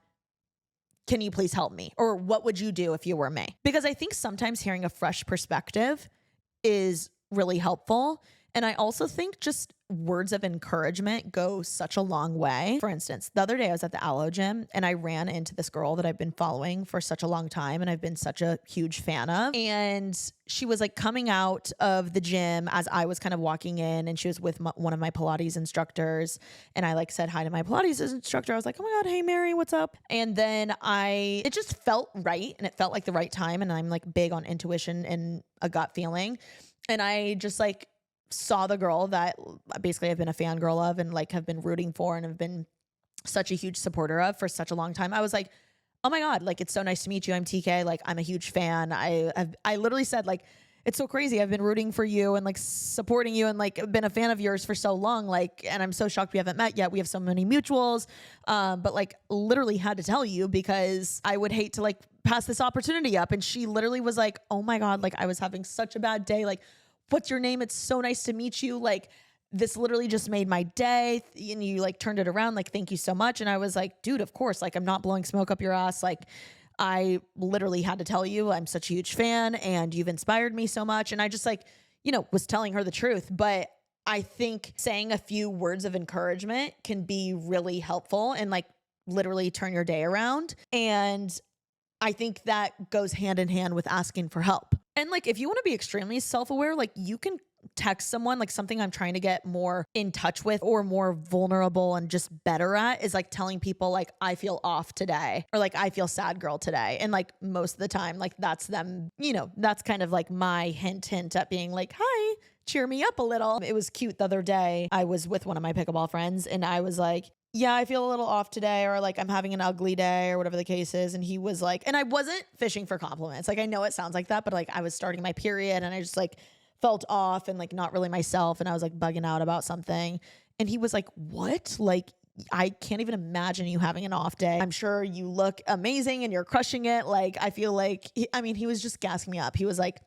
can you please help me? Or what would you do if you were me? Because I think sometimes hearing a fresh perspective is really helpful. And I also think just words of encouragement go such a long way. For instance, the other day I was at the Aloe gym and I ran into this girl that I've been following for such a long time and I've been such a huge fan of. And she was like coming out of the gym as I was kind of walking in, and she was with one of my Pilates instructors. And I like said hi to my Pilates instructor. I was like, oh my God, hey Mary, what's up? And then it just felt right. And it felt like the right time. And I'm like big on intuition and a gut feeling. And I just like saw the girl that basically I've been a fangirl of and like have been rooting for and have been such a huge supporter of for such a long time. I was like, oh my God, like, it's so nice to meet you. I'm TK. Like, I'm a huge fan. I literally said like, it's so crazy. I've been rooting for you and like supporting you and like been a fan of yours for so long. Like, and I'm so shocked we haven't met yet. We have so many mutuals. But like literally had to tell you because I would hate to like pass this opportunity up. And she literally was like, oh my God, like I was having such a bad day. Like, what's your name? It's so nice to meet you. Like, this literally just made my day. And you like turned it around. Like, thank you so much. And I was like, dude, of course, like I'm not blowing smoke up your ass. Like, I literally had to tell you I'm such a huge fan and you've inspired me so much. And I just like, was telling her the truth. But I think saying a few words of encouragement can be really helpful and like literally turn your day around. And I think that goes hand in hand with asking for help. And like, if you want to be extremely self-aware, like you can text someone. Like, something I'm trying to get more in touch with or more vulnerable and just better at is like telling people like, I feel off today, or like, I feel sad girl today. And like most of the time, like that's them, that's kind of like my hint at being like, hi, cheer me up a little. It was cute the other day. I was with one of my pickleball friends and I was like, yeah, I feel a little off today, or like I'm having an ugly day or whatever the case is. And he was like, and I wasn't fishing for compliments. Like, I know it sounds like that, but like I was starting my period and I just like felt off and like not really myself. And I was like bugging out about something. And he was like, what? Like, I can't even imagine you having an off day. I'm sure you look amazing and you're crushing it. Like, I feel like, he was just gassing me up. He was like,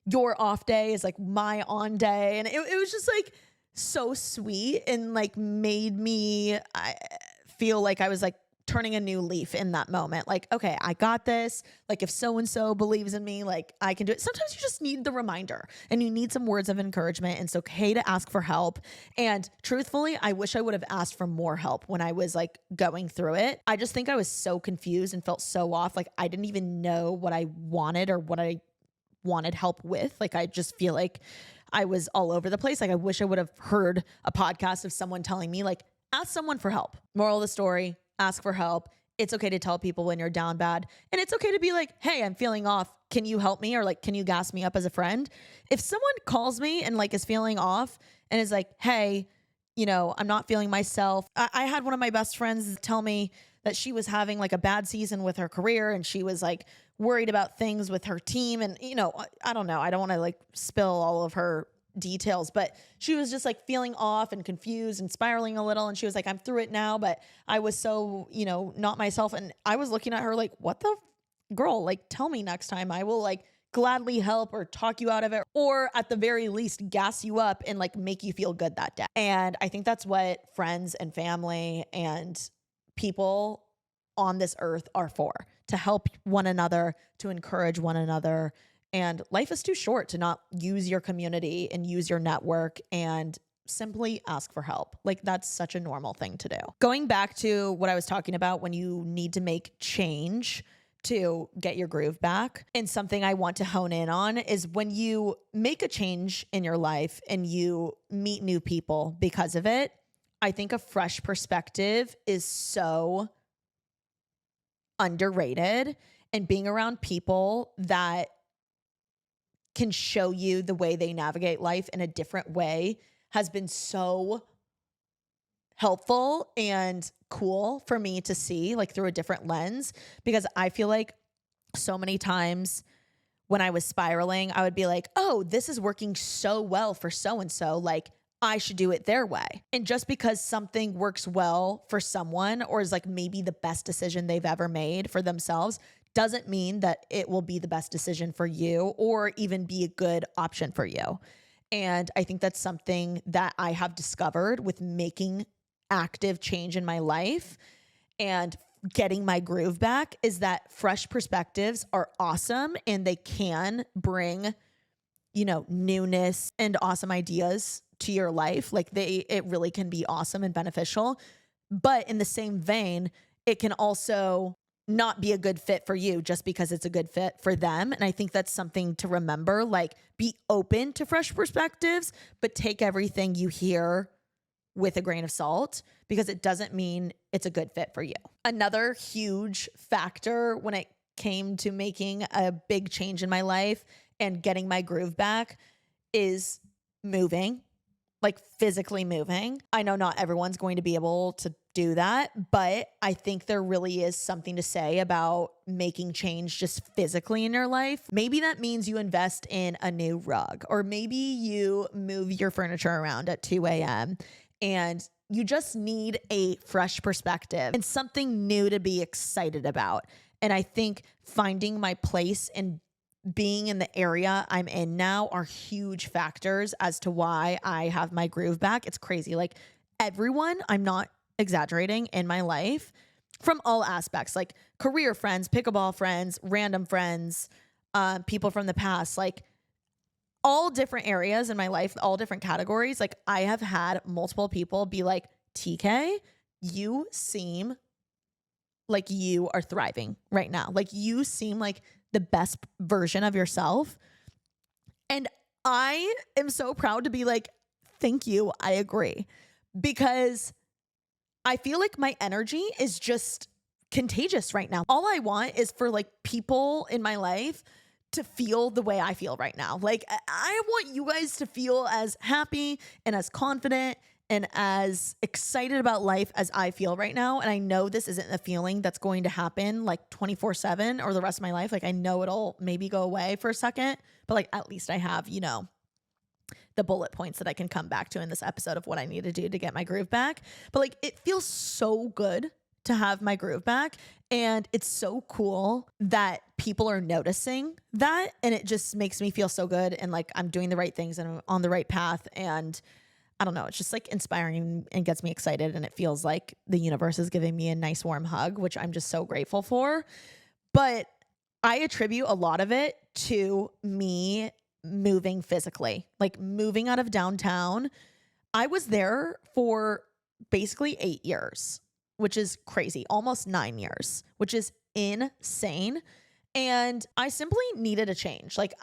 your off day is like my on day. And it was just like so sweet and like made me feel like I was like turning a new leaf in that moment. Like, okay, I got this. Like, if so-and-so believes in me, like I can do it. Sometimes you just need the reminder and you need some words of encouragement. And it's okay to ask for help. And truthfully, I wish I would have asked for more help when I was like going through it. I just think I was so confused and felt so off. Like, I didn't even know what I wanted or what I wanted help with. Like, I just feel like I was all over the place. Like, I wish I would have heard a podcast of someone telling me like, ask someone for help. Moral of the story, ask for help. It's okay to tell people when you're down bad. And it's okay to be like, hey, I'm feeling off. Can you help me? Or like, can you gas me up as a friend? If someone calls me and like is feeling off and is like, hey, I'm not feeling myself. I had one of my best friends tell me that she was having like a bad season with her career and she was like worried about things with her team. And, I don't know. I don't want to like spill all of her details, but she was just like feeling off and confused and spiraling a little. And she was like, I'm through it now, but I was so, not myself. And I was looking at her like, what the girl, like, tell me next time. I will like gladly help or talk you out of it, or at the very least gas you up and like make you feel good that day. And I think that's what friends and family and people on this earth are for, to help one another, to encourage one another. And life is too short to not use your community and use your network and simply ask for help. Like, that's such a normal thing to do. Going back to what I was talking about when you need to make change to get your groove back, and something I want to hone in on is when you make a change in your life and you meet new people because of it, I think a fresh perspective is so underrated, and being around people that can show you the way they navigate life in a different way has been so helpful and cool for me to see, like through a different lens, because I feel like so many times when I was spiraling, I would be like, oh, this is working so well for so-and-so, like I should do it their way. And just because something works well for someone or is like maybe the best decision they've ever made for themselves doesn't mean that it will be the best decision for you or even be a good option for you. And I think that's something that I have discovered with making active change in my life and getting my groove back is that fresh perspectives are awesome and they can bring, newness and awesome ideas to your life. Like it really can be awesome and beneficial. But in the same vein, it can also not be a good fit for you just because it's a good fit for them. And I think that's something to remember, like be open to fresh perspectives, but take everything you hear with a grain of salt because it doesn't mean it's a good fit for you. Another huge factor when it came to making a big change in my life and getting my groove back is moving, like physically moving. I know not everyone's going to be able to do that, but I think there really is something to say about making change just physically in your life. Maybe that means you invest in a new rug, or maybe you move your furniture around at 2 a.m. and you just need a fresh perspective and something new to be excited about. And I think finding my place and being in the area I'm in now are huge factors as to why I have my groove back. It's crazy. Like everyone, I'm not exaggerating, in my life from all aspects, like career friends, pickleball friends, random friends, people from the past, like all different areas in my life, all different categories. Like I have had multiple people be like, TK, you seem like you are thriving right now. Like you seem like the best version of yourself. And I am so proud to be like, thank you. I agree. Because I feel like my energy is just contagious right now. All I want is for like people in my life to feel the way I feel right now. Like I want you guys to feel as happy and as confident and as excited about life as I feel right now. And I know this isn't a feeling that's going to happen like 24/7 or the rest of my life. Like I know it'll maybe go away for a second, but like at least I have, the bullet points that I can come back to in this episode of what I need to do to get my groove back. But like it feels so good to have my groove back. And it's so cool that people are noticing that. And it just makes me feel so good. And like I'm doing the right things and I'm on the right path. And I don't know, it's just like inspiring and gets me excited. And it feels like the universe is giving me a nice warm hug, which I'm just so grateful for. But I attribute a lot of it to me moving physically, like moving out of downtown. I was there for basically 8 years, which is crazy, almost 9 years, which is insane. And I simply needed a change. Like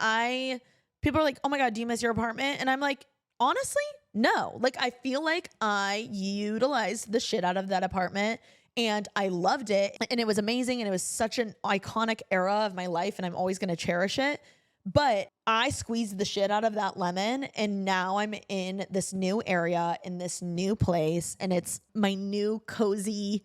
people are like, oh my God, do you miss your apartment? And I'm like, honestly, no. Like I feel like I utilized the shit out of that apartment and I loved it. And it was amazing. And it was such an iconic era of my life. And I'm always going to cherish it. But I squeezed the shit out of that lemon and now I'm in this new area, in this new place, and it's my new cozy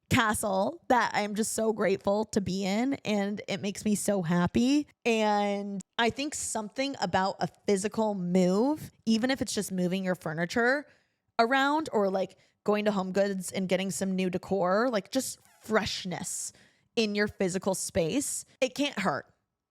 castle that I'm just so grateful to be in, and it makes me so happy. And I think something about a physical move, even if it's just moving your furniture around or like going to Home Goods and getting some new decor, like just freshness in your physical space, it can't hurt.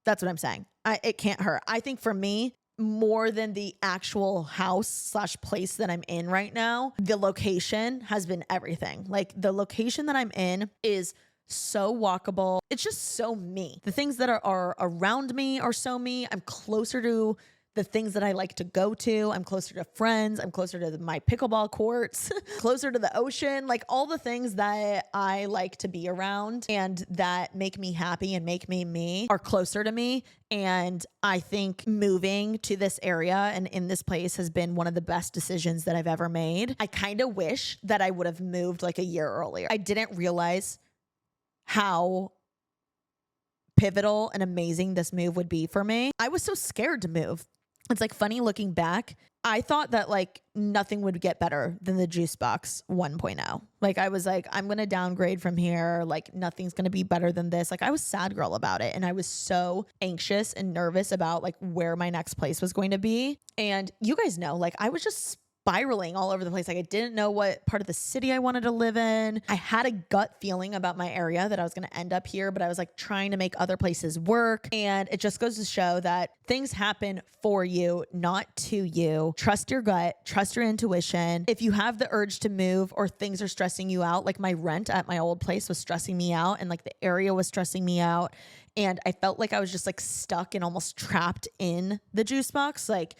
That's what I'm saying. It can't hurt. I think for me, more than the actual house/place that I'm in right now, the location has been everything. Like the location that I'm in is so walkable. It's just so me. The things that are around me are so me. I'm closer to the things that I like to go to. I'm closer to friends. I'm closer to my pickleball courts, closer to the ocean, like all the things that I like to be around and that make me happy and make me me are closer to me. And I think moving to this area and in this place has been one of the best decisions that I've ever made. I kind of wish that I would have moved like a year earlier. I didn't realize how pivotal and amazing this move would be for me. I was so scared to move. It's like funny looking back. I thought that like nothing would get better than the Juice Box 1.0. Like I was like, I'm going to downgrade from here. Like nothing's going to be better than this. Like I was sad girl about it. And I was so anxious and nervous about like where my next place was going to be. And you guys know, like I was just spiraling all over the place. Like I didn't know what part of the city I wanted to live in. I had a gut feeling about my area that I was going to end up here, but I was like trying to make other places work. And it just goes to show that things happen for you, not to you. Trust your gut, trust your intuition. If you have the urge to move or things are stressing you out, like my rent at my old place was stressing me out and like the area was stressing me out. And I felt like I was just like stuck and almost trapped in the juice box. Like,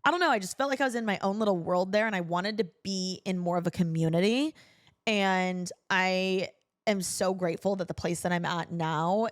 I don't know. I just felt like I was in my own little world there and I wanted to be in more of a community. And I am so grateful that the place that I'm at now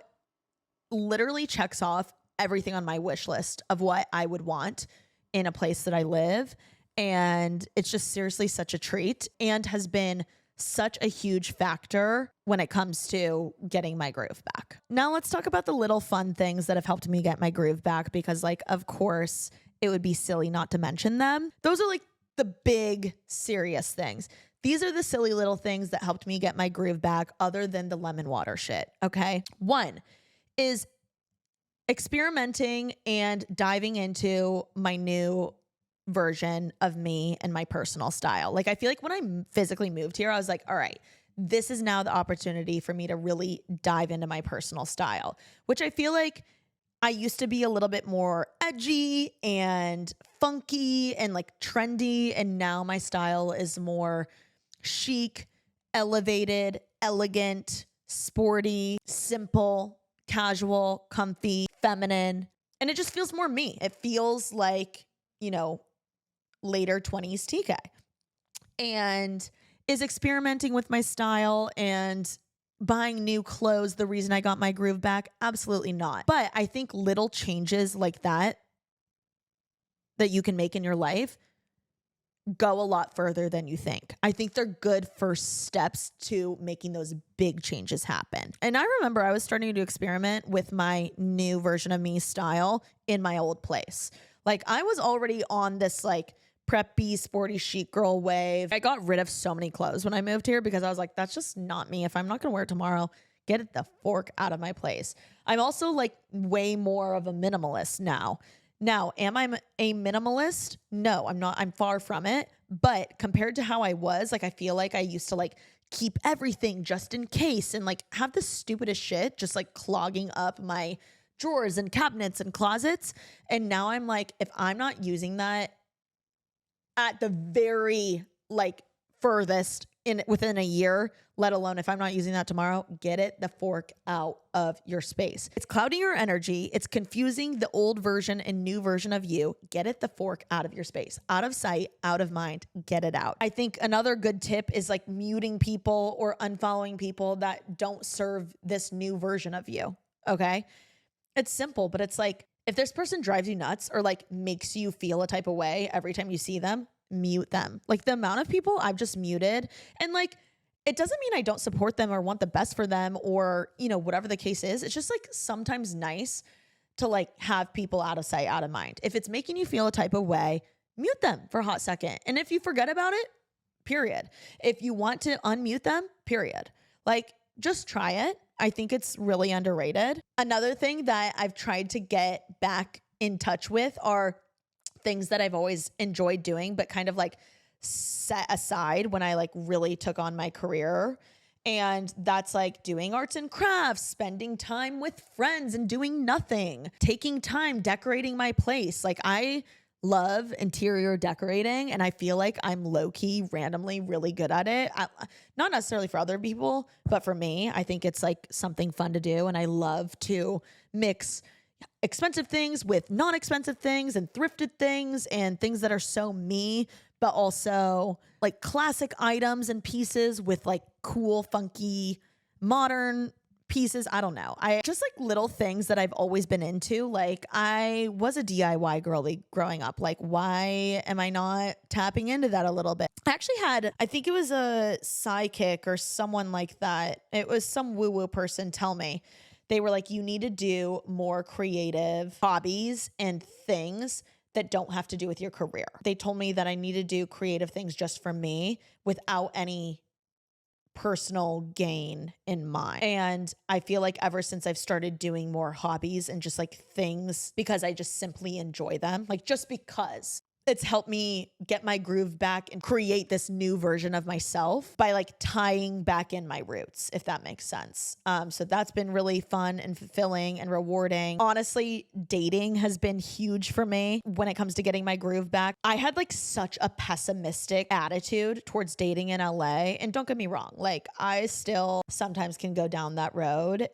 literally checks off everything on my wish list of what I would want in a place that I live. And it's just seriously such a treat and has been such a huge factor when it comes to getting my groove back. Now let's talk about the little fun things that have helped me get my groove back because like, of course, it would be silly not to mention them. Those are like the big serious things. These are the silly little things that helped me get my groove back other than the lemon water shit, okay? One is experimenting and diving into my new version of me and my personal style. Like I feel like when I physically moved here, I was like, all right, this is now the opportunity for me to really dive into my personal style, which I feel like I used to be a little bit more edgy and funky and like trendy. And now my style is more chic, elevated, elegant, sporty, simple, casual, comfy, feminine. And it just feels more me. It feels like, you know, later 20s TK, and is experimenting with my style and buying new clothes the reason I got my groove back? Absolutely not. But I think little changes like that you can make in your life go a lot further than you think. I think they're good first steps to making those big changes happen. And I remember I was starting to experiment with my new version of me style in my old place. Like I was already on this like preppy, sporty, chic girl wave. I got rid of so many clothes when I moved here because I was like, that's just not me. If I'm not going to wear it tomorrow, get the fork out of my place. I'm also like way more of a minimalist now. Now, am I a minimalist? No, I'm not. I'm far from it. But compared to how I was, like, I feel like I used to like keep everything just in case and like have the stupidest shit just like clogging up my drawers and cabinets and closets. And now I'm like, if I'm not using that at the very like furthest in within a year, let alone if I'm not using that tomorrow, get it the fork out of your space. It's clouding your energy. It's confusing the old version and new version of you. Get it the fork out of your space, out of sight, out of mind, get it out. I think another good tip is like muting people or unfollowing people that don't serve this new version of you. Okay. It's simple, but it's like, if this person drives you nuts or like makes you feel a type of way every time you see them, mute them. Like the amount of people I've just muted, and like, it doesn't mean I don't support them or want the best for them or, you know, whatever the case is. It's just like sometimes nice to like have people out of sight, out of mind. If it's making you feel a type of way, mute them for a hot second. And if you forget about it, period. If you want to unmute them, period. Like just try it. I think it's really underrated. Another thing that I've tried to get back in touch with are things that I've always enjoyed doing, but kind of like set aside when I like really took on my career. And that's like doing arts and crafts, spending time with friends and doing nothing, taking time decorating my place. Like I love interior decorating and I feel like I'm low-key randomly really good at it. Not necessarily for other people, but for me, I think it's like something fun to do. And I love to mix expensive things with non-expensive things and thrifted things and things that are so me, but also like classic items and pieces with like cool, funky, modern pieces. I don't know. I just like little things that I've always been into. Like I was a DIY girly growing up. Like why am I not tapping into that a little bit? I actually had, I think it was a psychic or someone like that. It was some woo-woo person tell me. They were like, you need to do more creative hobbies and things that don't have to do with your career. They told me that I need to do creative things just for me without any personal gain in mind. And I feel like ever since I've started doing more hobbies and just like things because I just simply enjoy them, like just because it's helped me get my groove back and create this new version of myself by like tying back in my roots, if that makes sense. So that's been really fun and fulfilling and rewarding. Honestly, dating has been huge for me when it comes to getting my groove back. I had like such a pessimistic attitude towards dating in LA. And don't get me wrong, like I still sometimes can go down that road.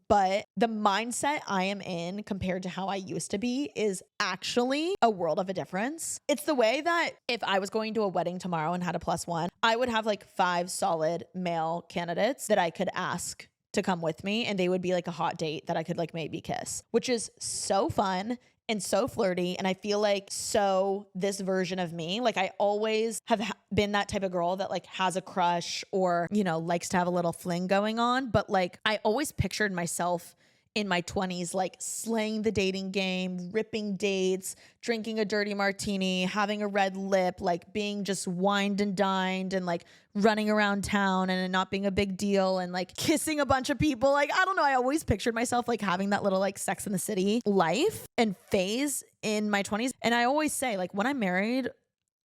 But the mindset I am in compared to how I used to be is actually a world of a difference. It's the way that if I was going to a wedding tomorrow and had a +1, I would have like 5 solid male candidates that I could ask to come with me, and they would be like a hot date that I could like maybe kiss, which is so fun and so flirty. And I feel like so this version of me, like I always have been that type of girl that like has a crush or, you know, likes to have a little fling going on. But like I always pictured myself in my 20s, like slaying the dating game, ripping dates, drinking a dirty martini, having a red lip, like being just wined and dined and like running around town and it not being a big deal and like kissing a bunch of people. Like, I don't know. I always pictured myself like having that little like Sex in the City life and phase in my 20s. And I always say like when I'm married,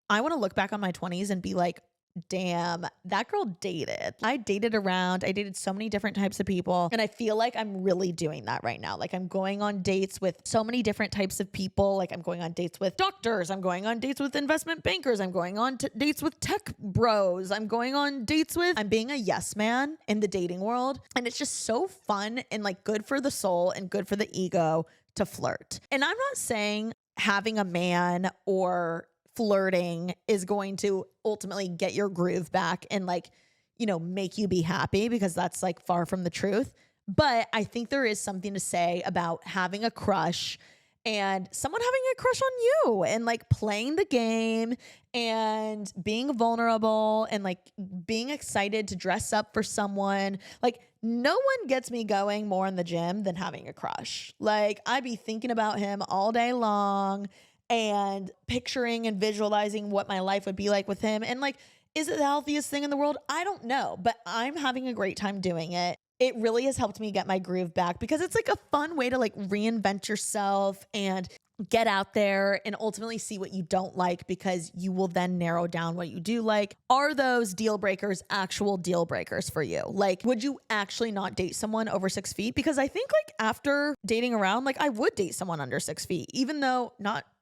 I want to look back on my 20s and be like, damn, that girl dated. I dated around. I dated so many different types of people. And I feel like I'm really doing that right now. Like I'm going on dates with so many different types of people. Like I'm going on dates with doctors. I'm going on dates with investment bankers. I'm going on dates with tech bros. I'm going on dates with, I'm being a yes man in the dating world. And it's just so fun and like good for the soul and good for the ego to flirt. And I'm not saying having a man or flirting is going to ultimately get your groove back and like, you know, make you be happy, because that's like far from the truth. But I think there is something to say about having a crush and someone having a crush on you and like playing the game and being vulnerable and like being excited to dress up for someone. Like no one gets me going more in the gym than having a crush. Like I'd be thinking about him all day long and picturing and visualizing what my life would be like with him. And like, is it the healthiest thing in the world? I don't know, but I'm having a great time doing it. It really has helped me get my groove back because it's like a fun way to like reinvent yourself and get out there and ultimately see what you don't like, because you will then narrow down what you do like. Are those deal breakers actual deal breakers for you? Like, would you actually not date someone over 6 feet? Because I think like after dating around, like I would date someone under 6 feet, even though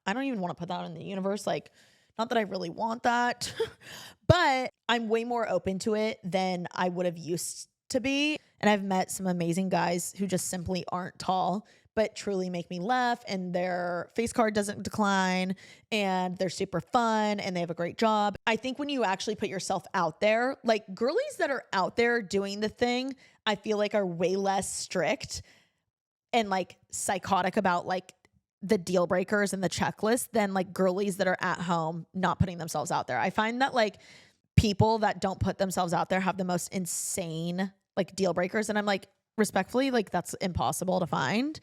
I don't even want to put that in the universe. Like, not that I really want that, but I'm way more open to it than I would have used to be. And I've met some amazing guys who just simply aren't tall, but truly make me laugh, and their face card doesn't decline, and they're super fun, and they have a great job. I think when you actually put yourself out there, like girlies that are out there doing the thing, I feel like are way less strict and like psychotic about like the deal breakers and the checklist than like girlies that are at home not putting themselves out there. I find that like people that don't put themselves out there have the most insane like deal breakers, and I'm like, respectfully, like that's impossible to find.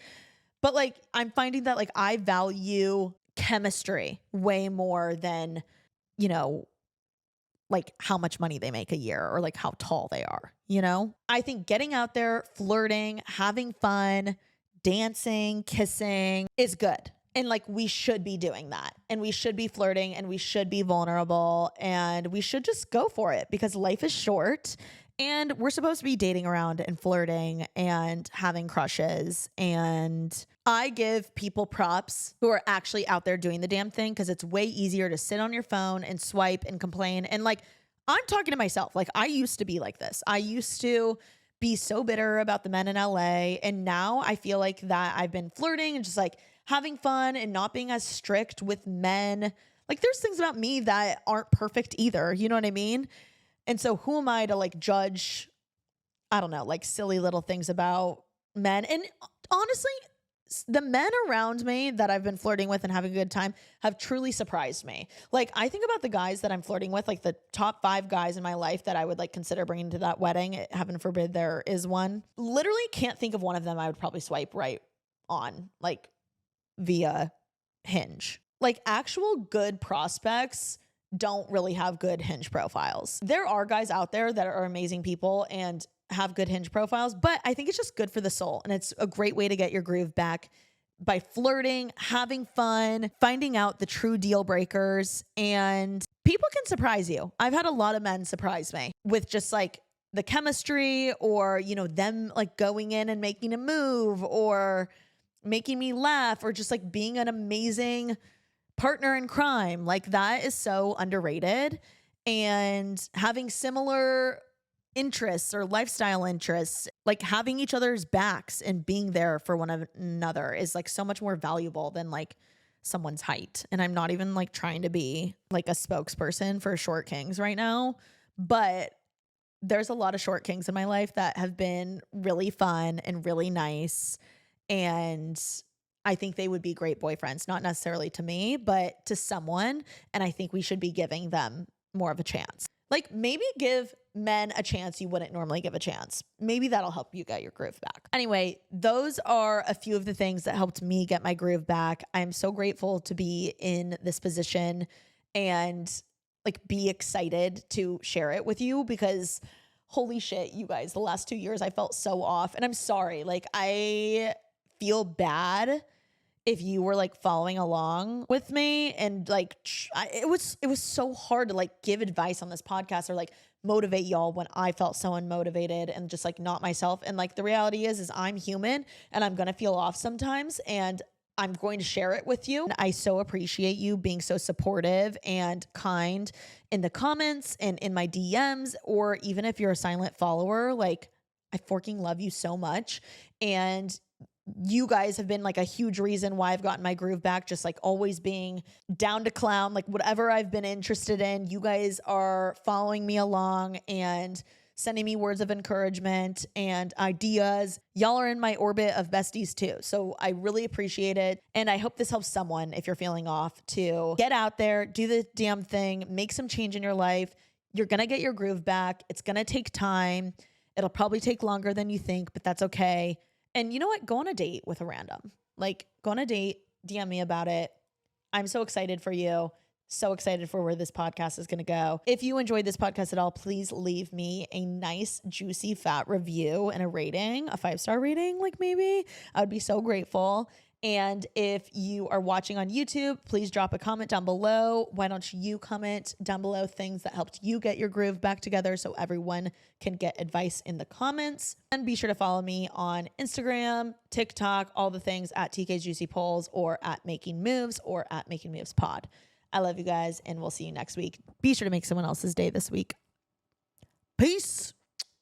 But like I'm finding that like I value chemistry way more than, you know, like how much money they make a year or like how tall they are, you know? I think getting out there, flirting, having fun, dancing, kissing is good. And like we should be doing that, and we should be flirting, and we should be vulnerable, and we should just go for it, because life is short. And we're supposed to be dating around and flirting and having crushes. And I give people props who are actually out there doing the damn thing, because it's way easier to sit on your phone and swipe and complain. And like, I'm talking to myself. Like I used to be like this. I used to be so bitter about the men in LA. And now I feel like that I've been flirting and just like having fun and not being as strict with men. Like there's things about me that aren't perfect either. You know what I mean? And so who am I to like judge, I don't know, like silly little things about men? And honestly, the men around me that I've been flirting with and having a good time have truly surprised me. Like I think about the guys that I'm flirting with, like the top 5 guys in my life that I would like consider bringing to that wedding. Heaven forbid there is one. Literally can't think of one of them I would probably swipe right on, like via Hinge. Like actual good prospects don't really have good Hinge profiles. There are guys out there that are amazing people and have good Hinge profiles, but I think it's just good for the soul, and it's a great way to get your groove back, by flirting, having fun, finding out the true deal breakers, and people can surprise you. I've had a lot of men surprise me with just like the chemistry or, you know, them like going in and making a move or making me laugh or just like being an amazing partner in crime. Like that is so underrated. And having similar interests or lifestyle interests, like having each other's backs and being there for one another is like so much more valuable than like someone's height. And I'm not even like trying to be like a spokesperson for short kings right now, but there's a lot of short kings in my life that have been really fun and really nice. And I think they would be great boyfriends, not necessarily to me, but to someone. And I think we should be giving them more of a chance. Like maybe give men a chance you wouldn't normally give a chance. Maybe that'll help you get your groove back. Anyway, those are a few of the things that helped me get my groove back. I'm so grateful to be in this position and like be excited to share it with you because holy shit, you guys, the last 2 years I felt so off. And I'm sorry. Like I feel bad if you were like following along with me and like it was so hard to like give advice on this podcast or like motivate y'all when I felt so unmotivated and just like not myself. And like the reality is I'm human and I'm going to feel off sometimes and I'm going to share it with you. And I so appreciate you being so supportive and kind in the comments and in my DMs, or even if you're a silent follower, like I fucking love you so much. And you guys have been like a huge reason why I've gotten my groove back, just like always being down to clown, like whatever I've been interested in, you guys are following me along and sending me words of encouragement and ideas. Y'all are in my orbit of besties too. So I really appreciate it. And I hope this helps someone if you're feeling off to get out there, do the damn thing, make some change in your life. You're going to get your groove back. It's going to take time. It'll probably take longer than you think, but that's okay. And you know what? Go on a date with a random. Like, go on a date, DM me about it. I'm so excited for you. So excited for where this podcast is going to go. If you enjoyed this podcast at all, please leave me a nice, juicy, fat review and a rating, a 5-star rating, like maybe. I would be so grateful. And if you are watching on YouTube, please drop a comment down below. Why don't you comment down below things that helped you get your groove back together so everyone can get advice in the comments. And be sure to follow me on Instagram, TikTok, all the things at TK's Juicy Polls or at Making Moves or at Making Moves Pod. I love you guys and we'll see you next week. Be sure to make someone else's day this week. Peace.